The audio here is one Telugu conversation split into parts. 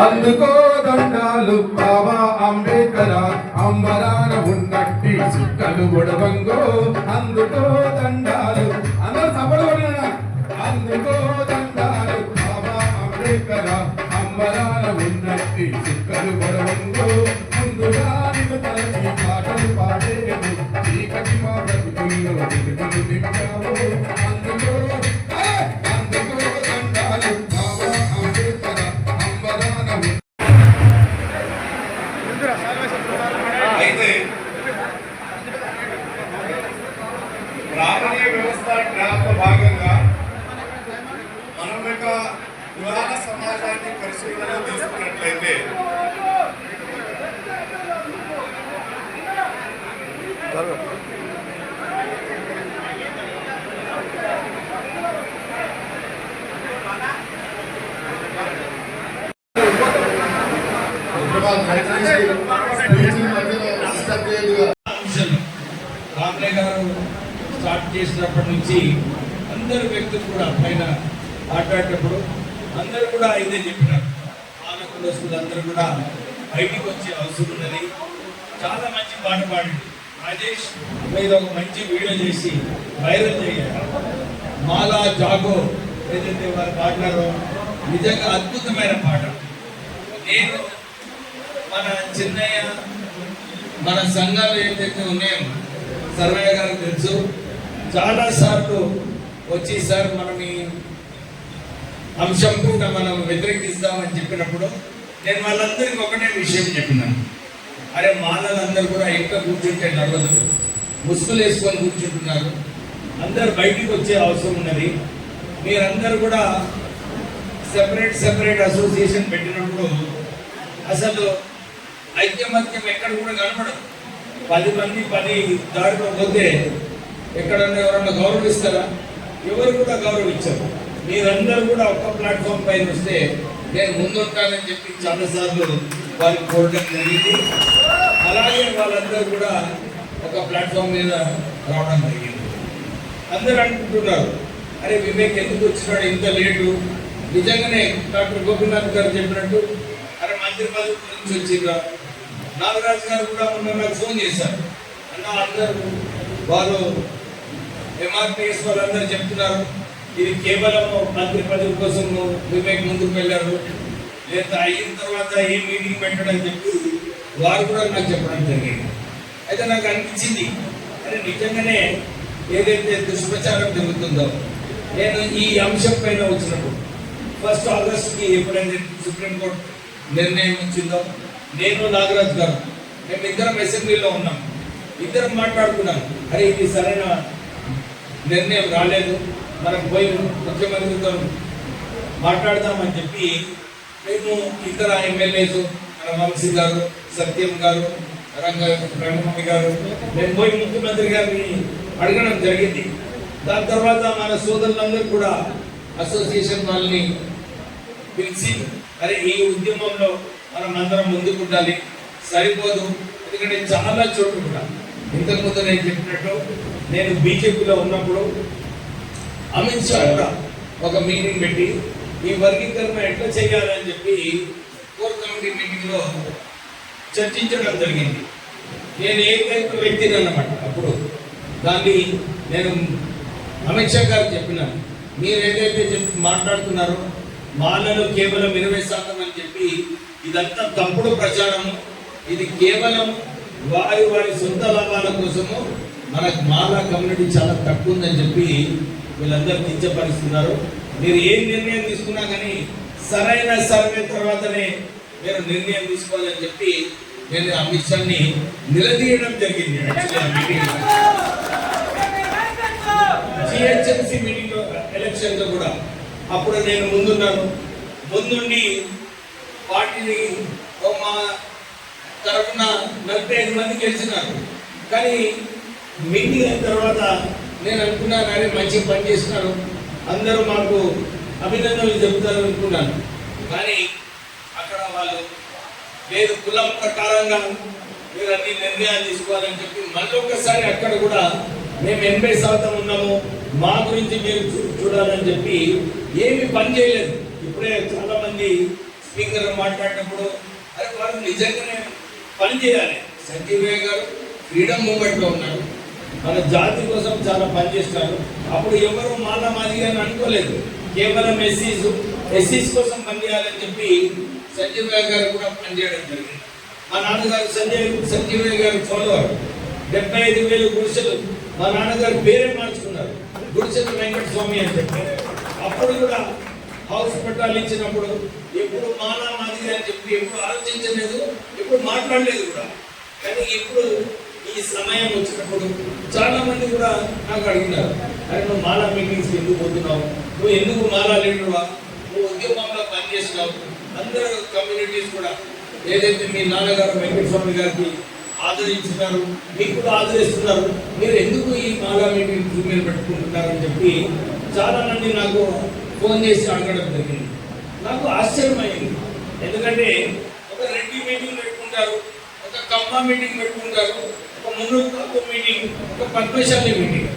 అందుకో దండాలు బాబా అంబేద్కర్ అంబరాన ఉన్నట్టి సుక్కలు గొడవంగో అందుకో దండాలు అందరూ సపడబడిన అందుకో దండాలు బాబా అంబేద్కర్ అంబరాన ఉన్నట్టి సుక్కలు గొడవంగో ముందుగా తలచి పాటలు పాడేది చీకటి మా బ్రతుకుల్లో వెలుగులు నింపావు అందుకో దండాలు బాబా అంబేద్కర్ అంబరాన అయితే రాజకీయ వ్యవస్థ జ్ఞాపక భాగంగా మనం యొక్క పురాణ సమాజాన్ని పరిశీలన తీసుకున్నట్లయితే రామయ్య గారు స్టార్ట్ చేసినప్పటి నుంచి అందరు వ్యక్తులు కూడా పైన మాట్లాడేటప్పుడు అందరూ కూడా ఇదే చెప్పినారు. పాలకులస్తులు అందరూ కూడా బయటికి వచ్చే అవసరం ఉన్నది. చాలా మంచి పాట పాడింది రాజేష్. మీద ఒక మంచి వీడియో చేసి వైరల్ చేయాలి. మాలా జాగో ఏదైతే వారు పాడినారో నిజంగా అద్భుతమైన పాట. నేను మన చిన్నయ్య మన సంఘాలు ఏదైతే ఉన్నాయో సర్వయ్య గారికి తెలుసు. చాలాసార్లు వచ్చి సార్ మనం ఈ అంశం కూడా మనం వ్యతిరేకిస్తామని చెప్పినప్పుడు నేను వాళ్ళందరికీ ఒకటే విషయం చెప్పినాను. అరే మాలలందరూ కూడా ఎక్కడ కూర్చుంటే నడవదు, ముసుగులు వేసుకొని కూర్చుంటున్నారు. అందరు బయటికి వచ్చే అవసరం ఉన్నది. మీరందరూ కూడా సెపరేట్ అసోసియేషన్ పెట్టినప్పుడు అసలు ఐక్యమత్యం ఎక్కడ కూడా కనపడదు. 10 మంది 10 దాడిలో పోతే ఎక్కడన్నా ఎవరన్నా గౌరవిస్తారా? ఎవరు కూడా గౌరవించారు. మీరందరూ కూడా ఒక్క ప్లాట్ఫామ్ పైన వస్తే నేను ముందుంటానని చెప్పి చాలాసార్లు వారికి కోరడం జరిగింది. అలాగే వాళ్ళందరూ కూడా ఒక ప్లాట్ఫామ్ మీద రావడం జరిగింది. అందరూ అనుకుంటున్నారు అరే వివేక్ ఎందుకు వచ్చినాడు ఇంత లేటు. నిజంగానే డాక్టర్ గోపీనాథ్ గారు చెప్పినట్టు అరే మంత్రి పదవి గురించి వచ్చిందా. నాగరాజు గారు కూడా మొన్న నాకు ఫోన్ చేశారు. అన్న అందరూ వారు ఎంఆర్పిఎస్ వాళ్ళందరూ చెప్తున్నారు ఇది కేవలం మంత్రి పదవి కోసం వివేక్ ముందుకు వెళ్ళారు, లేదా అయిన తర్వాత ఏ మీటింగ్ పెట్టడం చెప్పి వారు కూడా నాకు చెప్పడం జరిగింది. అయితే నాకు అనిపించింది అరే నిజంగానే ఏదైతే దుష్ప్రచారం జరుగుతుందో నేను ఈ అంశం పైన వచ్చినప్పుడు 1 ఆగస్టుకి ఎప్పుడైతే సుప్రీంకోర్టు నిర్ణయం వచ్చిందో నేను నాగరాజు గారు మేము ఇద్దరం అసెంబ్లీలో ఉన్నాం. ఇద్దరం మాట్లాడుకున్నాం అరే ఇది సరైన నిర్ణయం రాలేదు, మనం పోయి ముఖ్యమంత్రితో మాట్లాడదామని చెప్పి మేము ఇతర ఎమ్మెల్యేస్ మన వంశీ గారు, సత్యం గారు, బ్రహ్మమి గారు మేము పోయి ముఖ్యమంత్రి గారిని అడగడం జరిగింది. దాని తర్వాత మన సోదరులందరూ కూడా అసోసియేషన్ వాళ్ళని పిలిచి అరే ఈ ఉద్యమంలో మనం అందరం ముందుకుండాలి, సరిపోదు. ఎందుకంటే చాలా చోట్ల కూడా ఇంతకుముందు నేను చెప్పినట్టు నేను బీజేపీలో ఉన్నప్పుడు అమిత్ షా కూడా ఒక మీటింగ్ పెట్టి ఈ వర్గీకరణ ఎట్లా చేయాలని చెప్పి కోర్ కమిటీ మీటింగ్లో చర్చించడం జరిగింది. నేను ఏకైక వ్యక్తిని అన్నమాట. అప్పుడు దాన్ని నేను అమిత్ షా గారు చెప్పినాను, మీరు ఏదైతే మాట్లాడుతున్నారో మాలలో కేవలం 20% అని చెప్పి ఇదంతా తప్పుడు ప్రచారము. ఇది కేవలం వారి సొంత లాభాల కోసము. మనకు మాల కమ్యూనిటీ చాలా తక్కువ ఉందని చెప్పి వీళ్ళందరూ కించపరుస్తున్నారు. మీరు ఏం నిర్ణయం తీసుకున్నా కానీ సరైన సర్వే తర్వాతనే మీరు నిర్ణయం తీసుకోవాలని చెప్పి నేను అమిత్ షాని నిలదీయడం జరిగింది. జిహెచ్ఎంసీ మీటింగ్ లో ఎలక్షన్ లో కూడా అప్పుడు నేను ముందుండి పార్టీని మా తరఫున 45 మంది గెలిచినారు. కానీ మీటింగ్ అయిన తర్వాత నేను అనుకున్నాను అరే మంచి పని చేస్తున్నారు, అందరూ మాకు అభినందనలు చెబుతారు అనుకున్నాను. కానీ అక్కడ వాళ్ళు లేదు కులం ప్రకారంగా మీరు అన్ని నిర్ణయాలు తీసుకోవాలని చెప్పి మళ్ళీ ఒక్కసారి అక్కడ కూడా మేము 80% ఉన్నాము, మా గురించి మీరు చూడాలని చెప్పి ఏమి పని చేయలేదు. ఇప్పుడే చాలా మంది స్పీకర్ మాట్లాడినప్పుడు అరే వాళ్ళు నిజంగానే పని చేయాలి. సంజీవయ్య గారు ఫ్రీడమ్ మూమెంట్లో ఉన్నారు, మన జాతి కోసం చాలా పని చేస్తారు. అప్పుడు ఎవరు మాలా మాదిగా అని అనుకోలేదు, కేవలం ఎస్సీస్ కోసం పనిచేయాలని చెప్పి సంజీవయ్య గారు కూడా పనిచేయడం జరిగింది. మా నాన్నగారు సంజీవయ్య గారు ఫాలోవర్. 75,000 గుడిసెలు మా నాన్నగారు పేరే మార్చుకున్నారు, గుడిసెలు వెంకట స్వామి అని చెప్పి. అప్పుడు కూడా హౌస్ పట్టాలు ఇచ్చినప్పుడు ఎప్పుడు మాలా మాదిగా అని చెప్పి ఎప్పుడు ఆలోచించలేదు, ఎప్పుడు మాట్లాడలేదు కూడా. కానీ ఇప్పుడు ఈ సమయం వచ్చినప్పుడు చాలా మంది కూడా నాకు అడిగినారు, అరే నువ్వు మాలా మీటింగ్స్కి ఎందుకు పోతున్నావు, నువ్వు ఎందుకు మాలా లీడర్వా, నువ్వు ఉద్యమంలో పనిచేసినావు. అందరూ కమ్యూనిటీస్ కూడా ఏదైతే మీ నాన్నగారు వెంకటస్వామి గారికి ఆదరించున్నారు, మీకు కూడా ఆదరిస్తున్నారు, మీరు ఎందుకు ఈ మాలా మీటింగ్ మీరు పెట్టుకుంటున్నారని చెప్పి చాలా మంది నాకు ఫోన్ చేసి అడగడం జరిగింది. నాకు ఆశ్చర్యమైంది. ఎందుకంటే ఒక రెడ్డి మీటింగ్ పెట్టుకుంటారు, ఒక కమ్మ మీటింగ్ పెట్టుకుంటారు, ఒక మున్నూరు తక్కువ మీటింగ్, ఒక పద్మశాలి మీటింగ్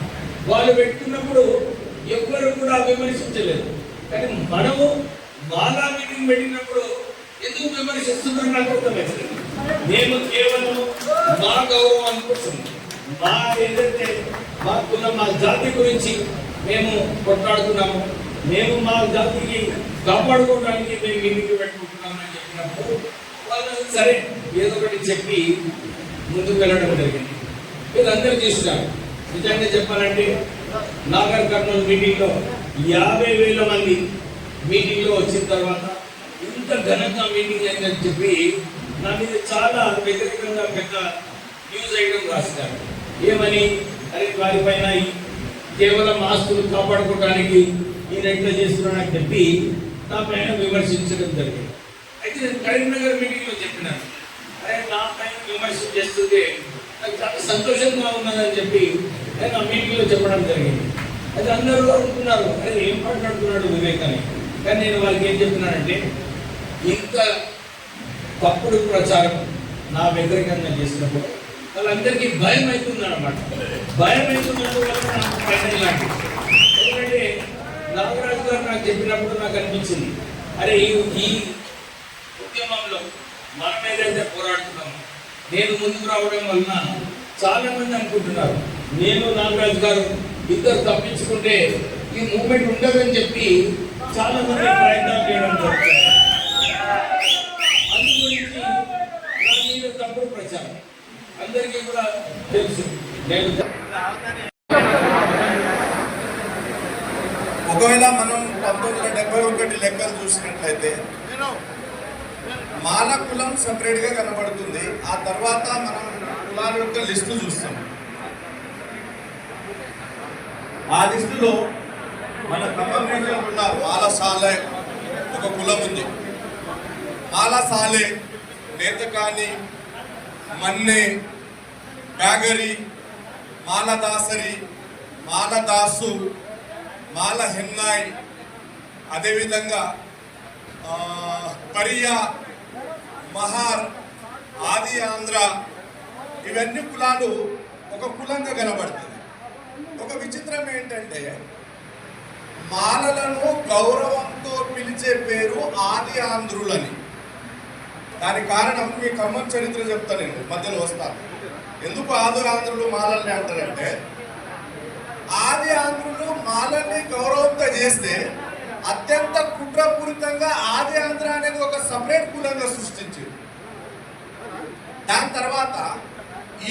వాళ్ళు పెట్టుకున్నప్పుడు ఎవ్వరు కూడా విమర్శించలేదు. కానీ మనము మాలా మీటింగ్ పెట్టినప్పుడు ఎందుకు విమర్శిస్తున్నారు నాకు అర్థమవుతుంది. మేము కేవలం మా గౌరవం కోసం, మా ఏదైతే మా కులం మా జాతి గురించి మేము కొట్లాడుతున్నాము, మేము మా జాతికి కాపాడుకోవడానికి మేము ఇంటికి పెట్టుకుంటున్నామని చెప్పినప్పుడు వాళ్ళు సరే ఏదో ఒకటి చెప్పి ముందుకు వెళ్ళడం జరిగింది. వీళ్ళందరూ చూసినారు. నిజంగా చెప్పాలంటే నాగర్ కర్నూలు మీటింగ్లో 50,000 మంది మీటింగ్లో వచ్చిన తర్వాత ఇంత ఘనంగా మీటింగ్ అయిందని చెప్పి నా మీద చాలా వ్యతిరేకంగా పెద్ద న్యూస్ ఐటమ్ రాసినారు. ఏమని, అది వారిపైన కేవలం ఆస్తులు కాపాడుకోవడానికి ఈయన ఎట్లా చేస్తున్నాడని చెప్పి నా పైన విమర్శించడం జరిగింది. అయితే నేను కరీంనగర్ మీటింగ్లో చెప్పినాను, అరే నా పైన విమర్శ చేస్తుంటే నాకు చాలా సంతోషంగా ఉన్నదని చెప్పి నేను ఆ మీటింగ్లో చెప్పడం జరిగింది. అది అందరూ అనుకున్నారు, అరే ఏం మాట్లాడుతున్నాడు వివేక్ అని. కానీ నేను వాళ్ళకి ఏం చెప్తున్నానంటే, ఇంత తప్పుడు ప్రచారం నా వ్యతిరేకంగా చేసినప్పుడు వాళ్ళందరికీ భయం అవుతుంది అన్నమాట. భయం అవుతున్నందువల్ల నాకు పైన ఇలాంటిది. ఎందుకంటే నాగరాజు గారు నాకు చెప్పినప్పుడు నాకు అనిపించింది, అరే ఈ ఉద్యమంలో మనం ఏదైతే పోరాడుతున్నామో నేను ముందుకు రావడం వలన చాలా మంది అనుకుంటున్నారు నేను నాగరాజు గారు ఇద్దరు తప్పించుకుంటే ఈ మూమెంట్ ఉండదని చెప్పి చాలా మంది ప్రయత్నాలు చేయడం జరుగుతుంది. అందు గురించి నా మీద తప్పుడు ప్రచారం అందరికీ కూడా తెలుసు. నేను ఒకవేళ మనం 1971 లెక్కలు చూసినట్లయితే మాల కులం సపరేట్గా కనబడుతుంది. ఆ తర్వాత మనం కులాల యొక్క లిస్టు చూస్తాం. ఆ లిస్టులో మన ఖమ్మం రీజియన్ ఉన్న మాలసాలే ఒక కులం ఉంది. మాలసాలే, నేతకాని, మన్నె, బ్యాగరి, మాలదాసరి, మాలదాసు, మాల హెన్నాయ్, అదేవిధంగా పరియా, మహార్, ఆది ఆంధ్ర, ఇవన్నీ కులాలు ఒక కులంగా కనబడుతుంది. ఒక విచిత్రం ఏంటంటే మాలలను గౌరవంతో పిలిచే పేరు ఆది ఆంధ్రులని. దానికి కారణం మీ ఖమ్మం చరిత్ర చెప్తా, నేను మధ్యలో వస్తాను. ఎందుకు ఆది ఆంధ్రులు మాలల్ని అంటారంటే, ఆది ఆంధ్రులు మాలల్ని గౌరవంతో చేస్తే అత్యంత కుట్రపూరితంగా ఆది ఆంధ్ర అనేది ఒక సపరేట్ కులంగా సృష్టించింది. దాని తర్వాత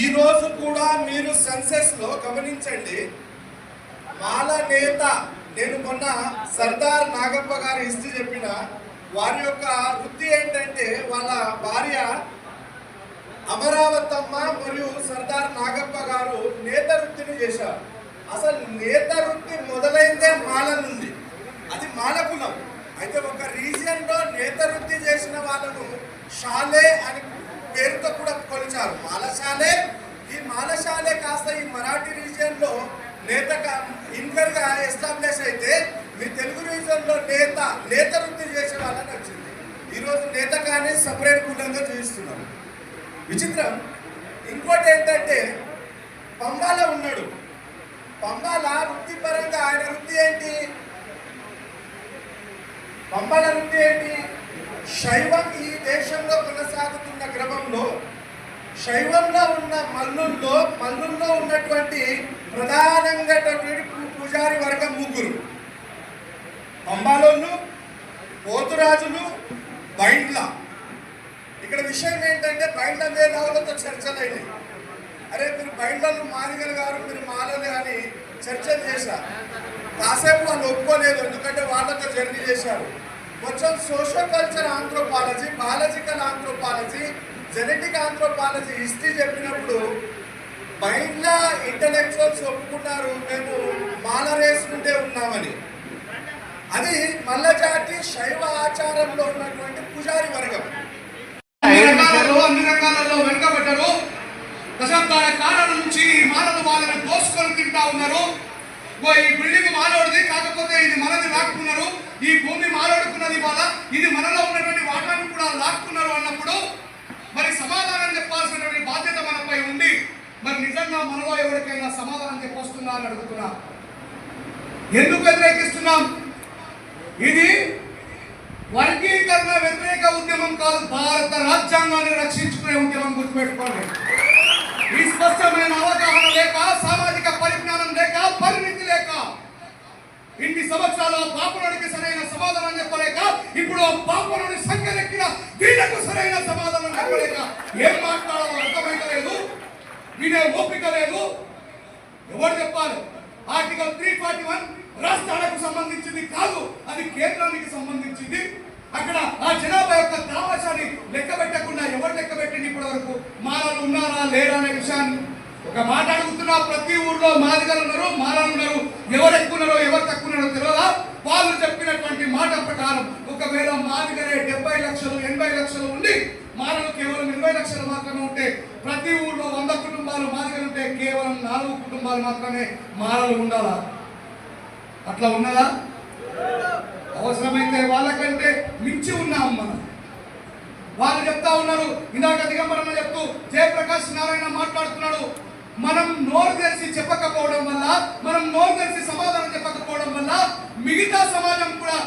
ఈ రోజు కూడా మీరు సెన్సెస్ లో గమనించండి, మాల నేత, నేను మొన్న సర్దార్ నాగప్ప గారి హిస్టరీ చెప్పిన, వారి యొక్క వృత్తి ఏంటంటే వాళ్ళ భార్య అమరావతమ్మ మరియు సర్దార్ నాగప్ప గారు నేత వృత్తిని చేశారు. అసలు నేత వృత్తి మొదలైందే మాల నుండి, అది మాల కులం. అయితే ఒక రీజియన్ లో నేత వృత్తి చేసిన వాళ్ళను షాలే అని పేరుతో కూడా కొలిచారు, మాలశాలే. ఈ మాలశాలే కాస్త ఈ మరాఠీ రీజియన్ లో ఇన్కర్ గా ఎస్టాబ్లిష్ అయితే మీ తెలుగు రీజియన్ లో నేత వృత్తి చేసే వాళ్ళని వచ్చింది. ఈరోజు నేత కానీ సపరేట్ కులంగా చూపిస్తున్నారు. విచిత్రం ఇంకోటి ఏంటంటే, పంబాల ఉన్నాడు. పంబాల వృత్తిపరంగా ఆయన వృత్తి ఏంటి? పంబాల చెప్పాలంటే ఏంటి, శైవం ఈ దేశంలో కొనసాగుతున్న క్రమంలో శైవంలో ఉన్న మల్లుల్లో ఉన్నటువంటి ప్రధానంగా పూజారి వర్గం ముగ్గురు: పంబాలోళ్ళు, పోతురాజులు, బైండ్ల. ఇక్కడ విషయం ఏంటంటే బైండ్ల మేధావులతో చర్చలైనవి. అరే మీరు బైండ్లను మాదిగలు గారు, మీరు మాలలు అని చర్చలు చేశారు. కాసేపు వాళ్ళు ఒప్పుకోలేదు, ఎందుకంటే వాళ్ళతో జర్నీ చేశారు. కొంచెం social culture anthropology, biological anthropology, genetic anthropology, history చెప్పినప్పుడు బైండ్ల ఇంటలెక్చువల్స్ ఒప్పుకున్నారు మేము మాల వేసుకుంటే ఉన్నామని. అది మల్లజాతి శైవ ఆచారంలో ఉన్నటువంటి పూజారి వర్గం. అన్ని రంగాలలో వెనుకబడ్డారు. దశాబ్దాల కాలం నుంచి మానవులు వాళ్ళని దోసుకొని తింటా ఉన్నారు. ఈ బిల్డింగ్ మానవుడిది, కాకపోతే ఇది మనది లాక్కున్నారు. ఈ భూమి మానవుడుకున్నది వాళ్ళ, ఇది మనలో ఉన్నటువంటి వాటాన్ని కూడా లాక్కున్నారు అన్నప్పుడు మరి సమాధానం చెప్పాల్సినటువంటి బాధ్యత మనపై ఉంది. మరి నిజంగా మనలో ఎవరికైనా సమాధానం చెప్పొస్తుందా అని అడుగుతున్నా. ఎందుకు వ్యతిరేకిస్తున్నాం? ఇది వర్గీకరణ వ్యతిరేక ఉద్యమం కాదు, భారత రాజ్యాంగాన్ని రక్షించుకునే ఉద్యమం. గుర్తుపెట్టుకోండి. ఈ స్పష్టమైన అవగాహన లేక, సామాజిక పరిజ్ఞానం లేక, పరిమితి లేక ఇన్ని సంవత్సరాలు పాపనుడికి సరైన సమాధానం చెప్పలేక, ఇప్పుడు పాపనుడి సంఖ్యలెక్కిన వీళ్లకు సరైన సమాధానం చెప్పలేక ఏం మాట్లాడాలో అర్థమైతలేదు, వినే ఓపిక లేదు. ఎవరు చెప్పాలి? ఆర్టికల్ 341 రాష్ట్రాలకు సంబంధించింది కాదు, అది కేంద్రానికి సంబంధించింది. అక్కడ ఆ జనాభా యొక్క దావాసాన్ని లెక్క పెట్టకుండా ఎవరు లెక్క పెట్టింది ఇప్పటి వరకు? మాలలు ఉన్నారా లేరా అనే విషయాన్ని ఒక మాట అడుగుతున్నా. ప్రతి ఊర్లో మాదిగలు ఉన్నారు, మాలలు ఉన్నారు. ఎవరు ఎక్కున్నారో ఎవరు తక్కువ ఉన్నారో తెలియదా? వాళ్ళు చెప్పినటువంటి మాట ప్రకారం ఒకవేళ మాదిగలే 70 లక్షలు 80 లక్షలు ఉండి మాలలు కేవలం 20 లక్షలు మాత్రమే ఉంటే, ప్రతి ఊర్లో 100 కుటుంబాలు మాదిగలు ఉంటే కేవలం 4 కుటుంబాలు మాత్రమే మాలలు ఉండాలా? అట్లా ఉన్నదా? అవసరమైతే వాళ్ళకంటే మించి ఉన్నాం మనం. వాళ్ళు చెప్తా ఉన్నారు. ఇందాక దిగంబరన్న చెప్తూ జయప్రకాష్ నారాయణ మాట్లాడుతున్నాడు. మనం నోరు తెరిచి చెప్పకపోవడం వల్ల, మనం నోరు తెరిచి సమాధానం చెప్పకపోవడం వల్ల మిగతా సమాజం కూడా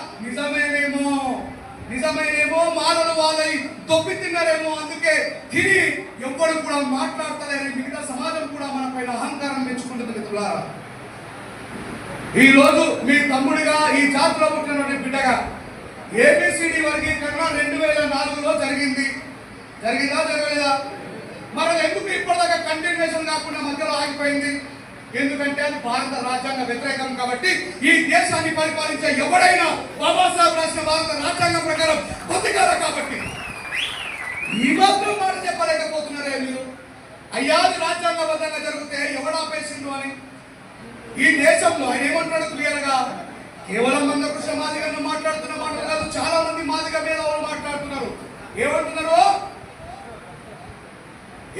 నిజమేనేమో మాలలు వాళ్ళని తొప్పి తిన్నారేమో, అందుకే తిని ఎవ్వడు కూడా మాట్లాడతలేని మిగతా సమాజం కూడా మన పైన అహంకారం పెంచుకుంటుంది. మిత్రులారా, ఈ రోజు మీ తమ్ముడిగా, ఈ జాతిలో పుట్టినటువంటి బిడ్డగా ఏబిసిడి వర్గీకరణ 2004లో జరిగిందా జరగలేదా? మరి ఎందుకు ఇప్పటిదాకా కంటిన్యూషన్ కాకుండా మధ్యలో ఆగిపోయింది? ఎందుకంటే అది భారత రాజ్యాంగ వ్యతిరేకం కాబట్టి. ఈ దేశాన్ని పరిపాలించే ఎవడైనా బాబాసాహెబ్ రాసిన భారత రాజ్యాంగం ప్రకారం బతికారు కాబట్టి. ఈ మాత్రం మాట చెప్పలేకపోతున్నారే మీరు? అయ్యాది రాజ్యాంగబద్ధంగా జరిగితే ఎవడాపేసిండు అని. ఈ దేశంలో ఆయన ఏమంటాడు క్లియర్గా, కేవలం మందకృష్ణ మాదిగను మాట్లాడుతున్న మాటలు కాదు, చాలా మంది మాదిగ మీద వాళ్ళు మాట్లాడుతున్నారు. ఏమంటున్నారు?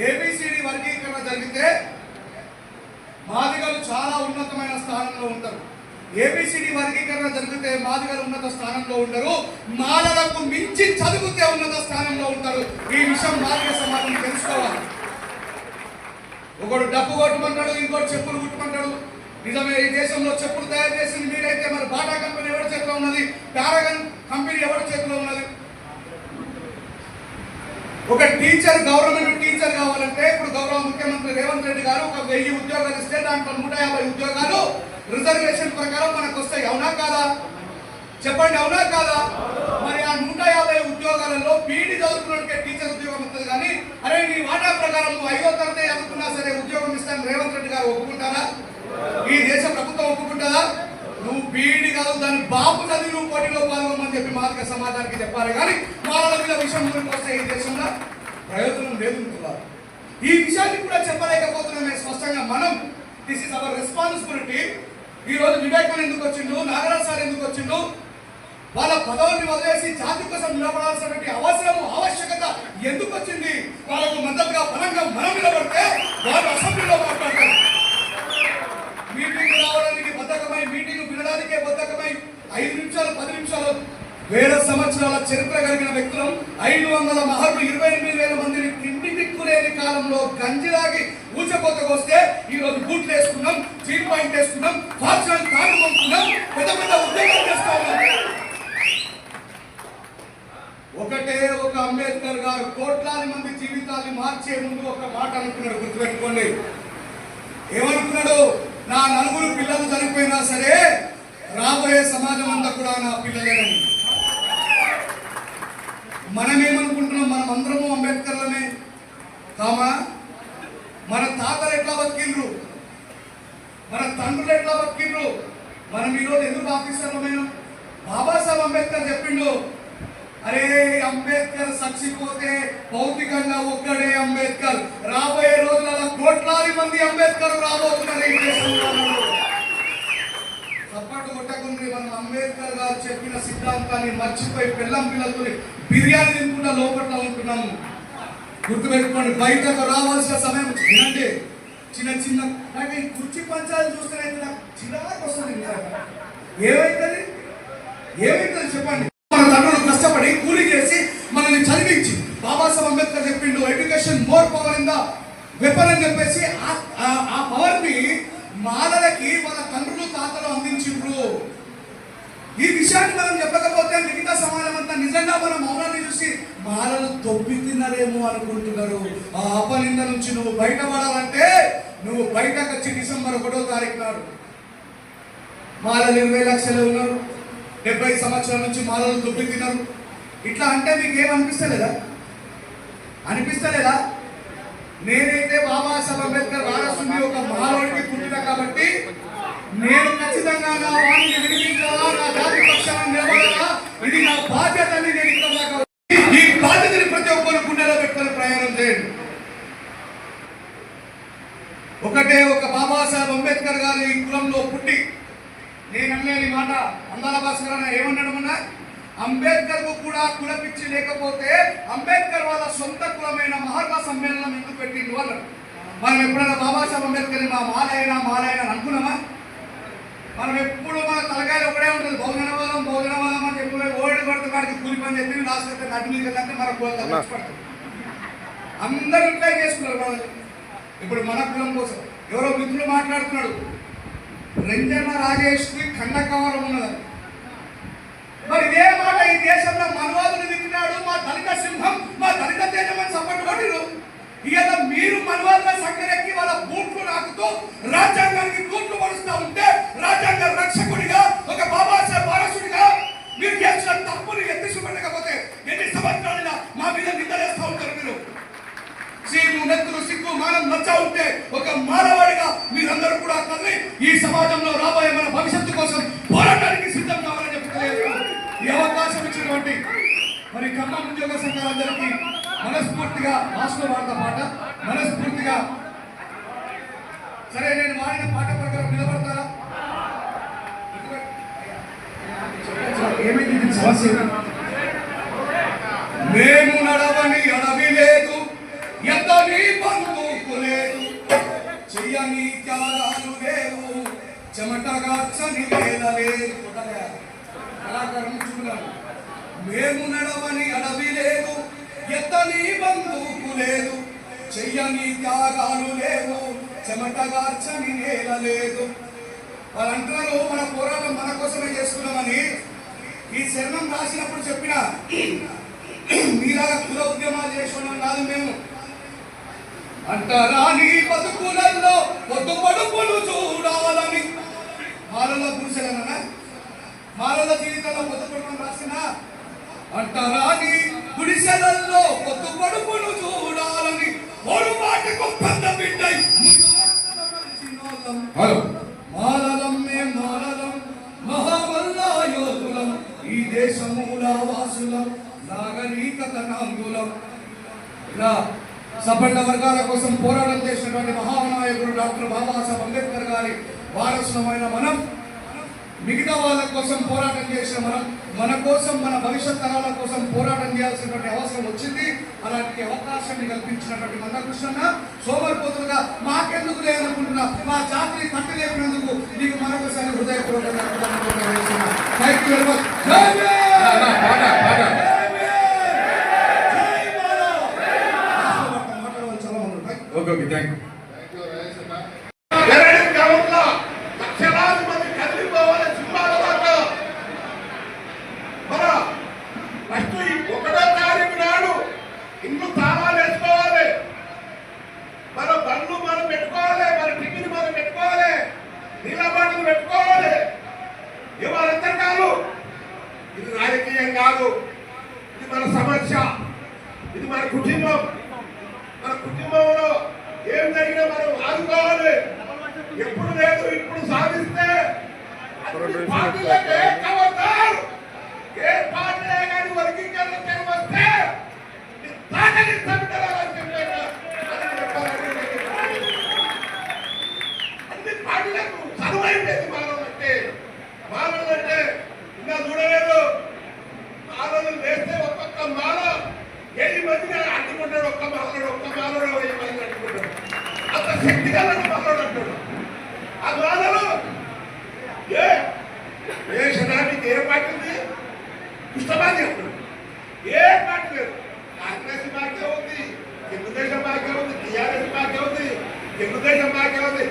ఏబిసిడి వర్గీకరణ జరిగితే మాదిగలు చాలా ఉన్నతమైన స్థానంలో ఉంటారు. ఏబిసిడి వర్గీకరణ జరిగితే మాదిగలు ఉన్నత స్థానంలో ఉండరు, మాలలకు మించి చదివితే ఉన్నత స్థానంలో ఉంటారు. ఈ విషయం మాదిగ సమాజం తెలుసుకోవాలి. ఒకడు డబ్బు కొట్టమంటాడు, ఇంకోటి చెప్పులు కుట్టమంటాడు. నిజమే, ఈ దేశంలో చెప్పులు తయారు చేసింది మీరైతే మరి బాటా కంపెనీ ఎవరి చేతిలో ఉన్నది? పారాగన్ కంపెనీ ఎవరి చేతిలో ఉన్నది? ఒక టీచర్, గవర్నమెంట్ టీచర్ కావాలంటే ఇప్పుడు గౌరవ ముఖ్యమంత్రి రేవంత్ రెడ్డి గారు ఒక 1000 ఉద్యోగాలు ఇస్తే దాంట్లో 150 ఉద్యోగాలు రిజర్వేషన్ ప్రకారం మనకు వస్తాయి. అవునా కాదా? చెప్పండి, అవునా కాదా? మరి ఆ 150 ఉద్యోగాలలో బీఈడీ చదువుకున్నోడికే టీచర్ ఉద్యోగం వస్తుంది. కానీ అరే నీ వాటా ప్రకారం 5వ తరగతి చదువుకున్నా సరే ఉద్యోగం ఇస్తాను రేవంత్ రెడ్డి గారు ఒప్పుకుంటారా? ఈ దేశ ప్రభుత్వం ఒప్పుకుంటుందా? నువ్వు బీఈడీ కాదు, దాని బాబు చదివి నువ్వు పోటీలో పాల్గొమని చెప్పి మాదిగ సమాజానికి చెప్పాలి. కానీ వాళ్ళ మీద విషయం ముందుకు వస్తే ఈ దేశంలో ప్రయోజనం లేదు. ఈ విషయాన్ని కూడా చెప్పలేకపోతున్నామే స్పష్టంగా మనం. This is our responsibility. ఈ రోజు వివేకం ఎందుకు వచ్చిండు, నాగరాజ్ సార్ ఎందుకు వచ్చిండు? వాళ్ళ పదవుల్ని వదిలేసి జాతి కోసం నిలబడాల్సినటువంటి ఆవశ్యకత ఎందుకు వచ్చింది? వాళ్ళకు మద్దతుగా బలంగా మనం నిలబడితే వాళ్ళు అసెంబ్లీలో మాట్లాడతారు. మీటింగ్ రావడానికి బద్ధకమై, మీటింగ్ వినడానికే బద్ధకమై 5 నిమిషాలు 10 నిమిషాలు వేల సంవత్సరాల చరిత్ర కలిగిన వ్యక్తులం 500 మహర్లు 28,000 మందిని తిండి దిక్కులేని కాలంలో గంజిలాగి ఊచపోతకు వస్తే ఈ రోజు బూట్లు వేసుకున్నాం, జీన్ పాయింట్ వేసుకున్నాం, ఫార్చునర్ కారు కొనుక్కున్నాం, పెద్ద పెద్ద ఉద్యోగాలు చేస్తా ఉన్నాం. ఒకటే ఒక అంబేద్కర్ గారు కోట్లాది మంది జీవితాన్ని మార్చే ముందు ఒక మాట అనుకున్నాడు, గుర్తుపెట్టుకోండి. ఏమనుకున్నాడు? నా నలుగురు పిల్లలు చనిపోయినా సరే రాబోయే సమాజం అంతా కూడా నా పిల్లలేనని. మనం ఏమనుకుంటున్నాం? మనం అందరము అంబేద్కర్లమే కామా? మన తాతలు ఎట్లా బతికిండ్రు, మన తండ్రులు ఎట్లా బతికిండ్రు, మనం ఈరోజు ఎందుకు ఆఫీసర్లమైన? బాబాసాహెబ్ అంబేద్కర్ చెప్పిండు, అరే అంబేద్కర్ చచ్చిపోతే భౌతికంగా ఒక్కడే అంబేద్కర్, రాబోయే రోజులలో కోట్లాది మంది అంబేద్కర్ రాబోతున్నారు ఈ దేశంలో. సపోర్ట్ కొట్టకుంది. మనం అంబేద్కర్ గారు చెప్పిన సిద్ధాంతాన్ని మర్చిపోయి పిల్లలతో బిర్యానీ తినుకుంటా లోపల ఉంటున్నాము. గుర్తుపెట్టుకోండి, బయటకు రావాల్సిన సమయం వినండి. చిన్న చిన్న నాకు ఈ కుర్చీ పంచాలు చూస్తేనైతే నాకు చిరాకు వస్తుంది. ఏమైతుంది చెప్పండి? మన తండ్రులు కష్టపడి కూలీ చేసి మనల్ని చదివించి బాబాసాహెబ్ అంబేద్కర్ చెప్పిండు education more power in the weapon అని చెప్పేసి ఆ పవర్ ని మాలలకి మన తండ్రులు తాతలు అందించిండ్రు. ఈ విషయాన్ని మనం చెప్పకపోతే మిగతా సమాజం అంతా నిజంగా మన మౌనాన్ని చూసి మాలలు తొప్పి తిన్నారేమో అనుకుంటున్నారు. ఆ అపనింద నుంచి నువ్వు బయటపడాలంటే నువ్వు బయటకు వచ్చి డిసెంబర్ 1వ తారీఖు నాడు మాలలు 20 లక్షలు ఉన్నారు, 70 సంవత్సరాల నుంచి మాలలు తొప్పి తిన్నారు. ఇట్లా అంటే మీకు ఏమనిపిస్తలేదా? అనిపిస్తలేదా? నేనైతే బాబాసాహెబ్ అంబేద్కర్ వారసుని ఒక మానవుడికి పుట్టిన కాబట్టి నేను ఖచ్చితంగా నా వాణిని వినిపించాలా, నా జాతి పక్షాన్ని నిలబడాలా, ఇది నా బాధ్యత అని నేను ఇక్కడ ఈ బాధ్యతని ప్రతి ఒక్కరు గుండెలో పెట్టుకొని ప్రయాణం చేయండి. ఒకటే ఒక బాబాసాహెబ్ అంబేద్కర్ గారు ఈ కులంలో పుట్టి, నేను అన్నది మాట అందాల భాస్కర్ అన్న ఏమన్నాడు మొన్న, అంబేద్కర్ కు కూడా కులపిచ్చి లేకపోతే అంబేద్కర్ వాళ్ళ సొంత కులమైన మహాత్మా సమ్మేళనం ఎందుకు పెట్టిండు అన్నాడు. మనం ఎప్పుడైనా బాబాసాహెబ్ అంబేద్కర్ మా మాలైనా అనుకున్నామా? మనం ఎప్పుడు మన తలకాయలు ఒకటే ఉంటుంది, భోజనవాదం అని చెప్పి ఓడి పడుతు వాడికి కూలి పని చెప్పి రాష్ట్ర నడ్డు మీద కంటే మన పడుతుంది. అందరూ ఇట్లా చేసుకున్నారు మనం. ఇప్పుడు మన కులం కోసం ఎవరో మిత్రులు మాట్లాడుతున్నాడు, రంజన్న రాజేష్ కి ఖండకవరం ఉన్నదని. మరి ఇదే మాట ఈ దేశంలో మనువాదులు వింటున్నాడు, మా దళిత సింహం, మా దళిత తేజమని సపోర్ట్ కొట్టిరు. ఇక మీరు మనువాదుల సంఖ్యకి వాళ్ళ బూట్లు నాకుతూ రాజ్యాంగానికి బూట్లు పడుస్తూ ఉంటే, రాజ్యాంగ రక్షకుడిగా ఒక బాబాసాహెబ్ వారసుడిగా మీరు చేసిన తప్పుని ఎత్తి చూపెట్టకపోతే ఎన్ని సంవత్సరాలుగా మా మీద నిందలేస్తూ ఉంటారు. మీరు సీము నెత్తులు సిగ్గు మానం నచ్చ ఉంటే ఒక మానవాడిగా మీరందరూ కూడా కదిలి ఈ సమాజంలో రాబోయే మన భవిష్యత్తు కోసం పోరాటానికి సిద్ధం కావాలని చెప్తున్నారు. ఈ అవకాశం ఇచ్చినటువంటి మరి ఖమ్మం ఉద్యోగ సంఘాలందరికీ మనస్ఫూర్తిగా రాష్ట్ర వార్త పాట మనస్ఫూర్తిగా సరే నేను వాడిన పాట ప్రకారం నిలబడతారా? ఏమైంది సమస్య? మేము నడవని అడవి లేదు, ఎంతని బంధుకు లేదు, చెయ్యని త్యాగాలు లేవు, చెమటగార్చని వేల లేదు. కళాకారం చూడాలి. మేము నడవని అడవి లేదు, ఎత్తని బంధుకు లేదు, చెయ్యని త్యాగాలు లేవు, చెమటగార్చని నేల లేదు. వాళ్ళు అంటున్నారు మన పోరాటం మన కోసమే చేసుకున్నామని. ఈ శరణం రాసినప్పుడు చెప్పిన మీలాగా కుల ఉద్యమాలు చేసుకోవడం కాదు మేము. అంటారా నీ బతుకులలో పొద్దు పడుపులు చూడాలని. మాలలో పురుషులన్నా మాలల జీవితంలో పొద్దు పడుపులు రాసిన అంటారా నీ గుడిసెలలో పొద్దు పడుపులు చూడాలని. ఓడు మాటకు పెద్ద బిడ్డై మాలలం మేం మాలలం మహామల్లా యోధులం, ఈ దేశమూల వాసులం, నాగరికత నాంగులం. ఇలా సపన్న వర్గాల కోసం పోరాటం చేసినటువంటి మహానాయకుడు డాక్టర్ బాబాసాహెబ్ అంబేద్కర్ గారి వారసులమైన మనం, మిగతా వాళ్ళ కోసం పోరాటం చేసిన మనం, మన కోసం మన భవిష్యత్ తరాల కోసం పోరాటం చేయాల్సినటువంటి అవసరం వచ్చింది. అలాంటి అవకాశాన్ని కల్పించినటువంటి మందకృష్ణ సోమరిపోతులుగా మాకెందుకు లేదనుకుంటున్నా, మా జాతిని కట్టి లేపినందుకు నీకు మరొకసారి హృదయపూర్వకంగా thank you very much. Okay thank you. లక్షలాది మంది కదిలిపోవాలి సినిమాల దాకా. మన ఫస్ట్ ఒకటే రాజకీయం కాదు, ఇది మన సమస్య, ఇది మన కుటుంబం. మన కుటుంబంలో ఏం జరిగినా మనం ఆదుకోవాలి. ఎప్పుడు లేదు ఇప్పుడు సాధిస్తే పార్టీలకు ఏ పార్టీ కానీ వర్గీకరణ పేరు వస్తే అన్ని పార్టీలకు చదువైపోయింది. మానవులంటే ఇంకా చూడలేదు. మానవులు వేస్తే ఒక్కొక్క మాల 10 మందిని అడ్డుకుంటాడు. ఒక్క మాలలో 1000 మంది అడ్డుకుంటాడు. అంత శక్తి కలని మానవుడు అంటాడు. ఆ మాలలు ఏ క్షణానికి ఏ పార్టీ ఉంది? పుష్టపాతి అంటాడు. ఏ పార్టీ లేదు. కాంగ్రెస్ పార్టీ ఉంది, తెలుగుదేశం పార్టీ ఉంది, టీఆర్ఎస్ పార్టీ ఉంది, తెలుగుదేశం పార్టీ ఉంది.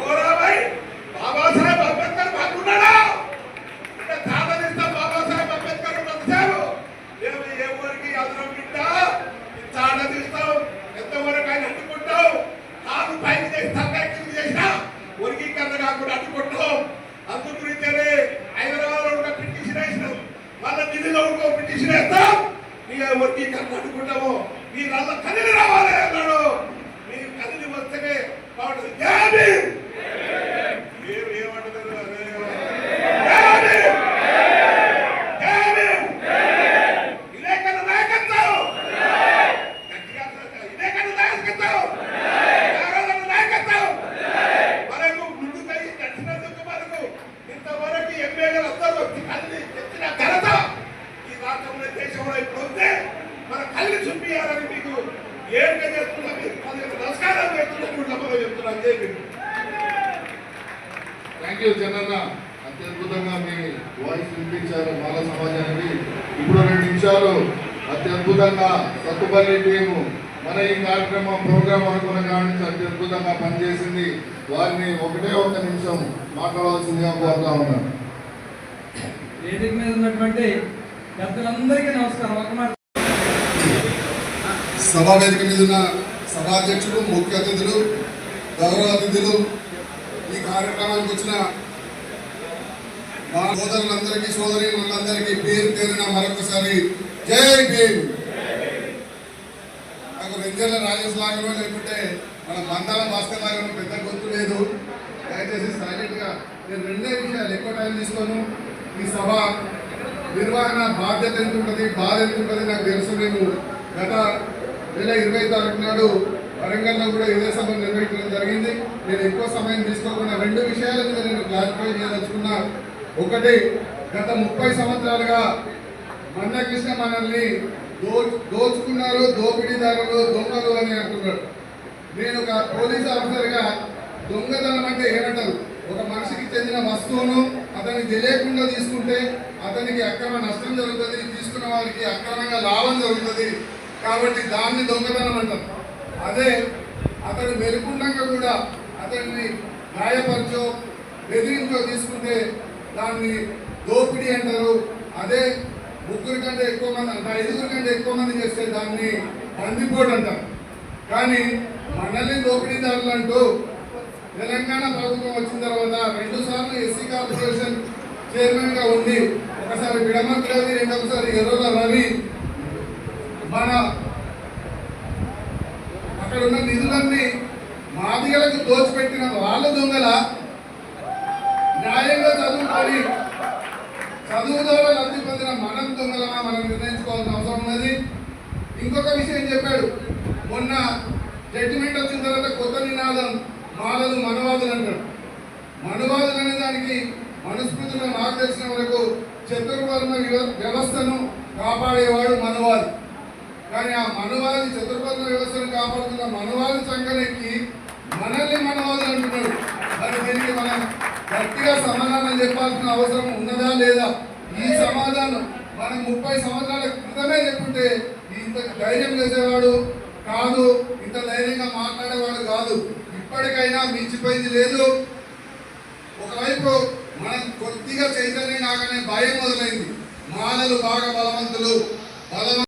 ఓరాబాయ్ బాబాసాహెబ్ అంబేద్కర్ బాగున్నాడా? సాధనిస్తాం. బాబాసాహెబ్ అంబేద్కర్ ఉన్నంతసేపు మేము ఏ ఊరికి అదనం తింటా సాధనిస్తాం. ఎంతవరకు ఆయన అడ్డుకుంటాం. కాదు పైకి చేసి చేసినా వర్గీకరణ కాకుండా అడ్డుకుంటాం. అందు గురించే హైదరాబాద్ లో పిటిషన్ వేసినాం. మళ్ళీ ఢిల్లీలో ఇంకో పిటిషన్ వేస్తాం. మీ వర్గీకరణ అడ్డుకుంటాము. మీరల్లా కదిలి రావాలి అన్నాడు. మీరు కదిలి వస్తేనే బాగుంటుంది. Thank you general. అత్యద్భుతంగా మీ వాయిస్ వినిపించారు మాల సమాజానికి. ఇప్పుడు 2 నిమిషాలు అత్యద్భుతంగా సత్తుపల్లి టీము మన ఈ కార్యక్రమం ప్రోగ్రాం అనుకున్న కాడి నుంచి అత్యద్భుతంగా పనిచేసింది. వారిని ఒక్క నిమిషం మాట్లాడవలసిందిగా కోరుతా ఉన్నాను. వేదిక మీద ఉన్నటువంటి పెద్దలందరికీ నమస్కారం. ఒక మాట సభా వేదిక మీద ఉన్న సభాధ్యక్షులు, ముఖ్య అతిథులు, గౌరవ అతిథులు, ఈ కార్యక్రమానికి వచ్చిన మా సోదరులందరికీ, సోదరీమణులందరికీ పేరు పేరున మరొకసారి జై భీమ్. నాకు వెంజర్ల రాజేష్ లాగానో లేకుంటే మన మందాల భాస్కర్ లాగానో పెద్ద గుర్తు లేదు. దయచేసి సైలెంట్గా నేను 2 విషయాలు ఎక్కువ టైం తీసుకోను. ఈ సభ నిర్వహణ బాధ్యత ఎంత ఉంటుంది, బాధ ఎంత ఉంటుంది నాకు తెలుసు. నేను గత 2020 తారీఖు నాడు వరంగల్లో కూడా ఇదే సభ నిర్వహించడం జరిగింది. నేను ఎక్కువ సమయం తీసుకోకుండా 2 విషయాల మీద నేను క్లారిఫై చేయదలుచుకున్నా. ఒకటి, గత 30 సంవత్సరాలుగా మందకృష్ణ మనల్ని దోచుకున్నారు, దోపిడీదారులు, దొంగలు అని అంటున్నాడు. నేను ఒక పోలీస్ ఆఫీసర్గా దొంగతనం అంటే ఏమంటారు? ఒక మనిషికి చెందిన వస్తువును అతనికి తెలియకుండా తీసుకుంటే అతనికి అక్రమ నష్టం జరుగుతుంది, తీసుకున్న వారికి అక్రమంగా లాభం జరుగుతుంది. కాబట్టి దాన్ని దొంగతనం అంటారు. అదే అతడు మెరుకుండగా కూడా అతన్ని గాయపరచో బెదిరించో తీసుకుంటే దాన్ని దోపిడీ అంటారు. అదే 3 కంటే ఎక్కువ మంది, 5 కంటే ఎక్కువ మంది చేస్తే దాన్ని బందిపోటు అంటారు. కానీ మనల్ని దోపిడీదారులు అంటూ తెలంగాణ ప్రభుత్వం వచ్చిన తర్వాత 2 సార్లు ఎస్సీ కార్పొరేషన్ చైర్మన్గా ఉండి, ఒకసారి బిడమర్తి రవి, రెండోసారి ఎర్రల రవి, మన అక్కడ ఉన్న నిధులన్నీ మాదిగలకు దోచిపెట్టిన వాళ్ళ దొంగల న్యాయంగా చదువుకొని చదువు ద్వారా లబ్ధి పొందిన మనం దొంగలమా మనం నిర్ణయించుకోవాల్సిన అవసరం ఉన్నది. ఇంకొక విషయం చెప్పాడు. మొన్న జడ్జిమెంట్ వచ్చిన తర్వాత కొత్త నినాదం మాలలు మనవాదులు అంటాడు. మనవాదులు అనే దానికి మనస్ఫూర్తిలో నాకు తెలిసిన వరకు చతుర్వర్ణ వ్యవస్థను కాపాడేవాడు మనవాది. కానీ ఆ మనవాది చతుర్వర్ణ వ్యవస్థను కాపాడుతున్న మనవాది సంఘానికి మనల్ని మనవాదులు అంటున్నాడు. మరి దీనికి మనం గట్టిగా సమాధానం చెప్పాల్సిన అవసరం ఉన్నదా లేదా? ఈ సమాధానం మనం 30 సంవత్సరాల క్రితమే చెప్పుంటే ఇంత ధైర్యం చేసేవాడు కాదు, ఇంత ధైర్యంగా మాట్లాడేవాడు కాదు. ఇప్పటికైనా మించిపోయింది లేదు. ఒకవైపు మనం కొద్దిగా చైతన్యం కాగానే భయం మొదలైంది. మాలలు బాగా బలవంతులు,